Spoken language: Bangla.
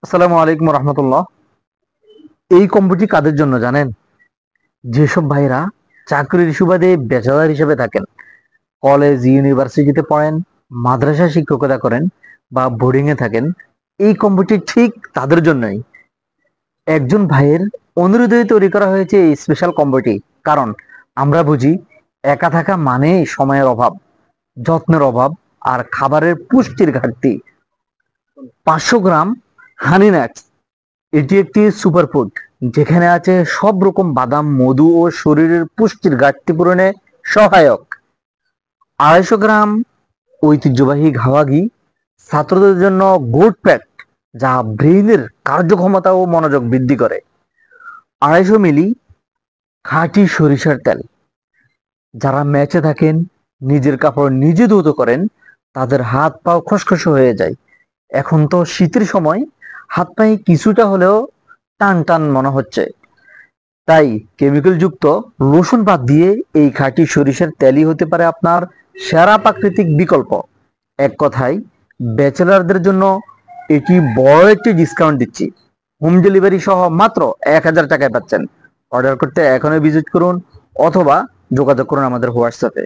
আসসালামু আলাইকুম রহমতুল্লাহ। এই কম্বোটি কাদের জন্য জানেন? যেসব ভাইরা চাকরির সুবাদে ব্যাচেলার হিসেবে থাকেন, কলেজ ইউনিভার্সিটিতে পড়েন, মাদ্রাসা শিক্ষকতা করেন বা বোর্ডিং এ থাকেন, এই কম্বোটি ঠিক তাদের জন্যই। একজন ভাইয়ের অনুরোধে তৈরি করা হয়েছে এই স্পেশাল কম্বোটি। কারণ আমরা বুঝি একা থাকা মানে সময়ের অভাব, যত্নের অভাব আর খাবারের পুষ্টির ঘাটতি। 500 গ্রাম হানি নাটস, এটি একটি সুপারফুড যেখানে আছে সব রকম বাদাম, মধু ও শরীরের পুষ্টির ঘাটতি পূরণে সহায়ক। 250 গ্রাম ঐতিহ্যবাহী ঘাওয়া ঘি, ছাত্রদের জন্য গুড প্যাক, যা ব্রেইনের কার্যক্ষমতা ও মনোযোগ বৃদ্ধি করে। 250 মিলি খাঁটি সরিষার তেল, যারা ম্যাচে থাকেন, নিজের কাপড় নিজে ধৌত করেন, তাদের হাত পাও খসখসে হয়ে যায়। এখন তো শীতের সময়, হাত পায়ে কিছুটা হলেও টান টান মনে হচ্ছে। তাই কেমিক্যাল যুক্ত লোশন বাদ দিয়ে এই খাঁটি সরিষার তেলই হতে পারে আপনার সেরা প্রাকৃতিক বিকল্প। এক কথায়, ব্যাচেলারদের জন্য এটি বড় একটি ডিসকাউন্ট দিচ্ছি। হোম ডেলিভারি সহ মাত্র 1000 টাকায় পাচ্ছেন। অর্ডার করতে এখনই ভিজিট করুন অথবা যোগাযোগ করুন আমাদের হোয়াটসঅ্যাপে।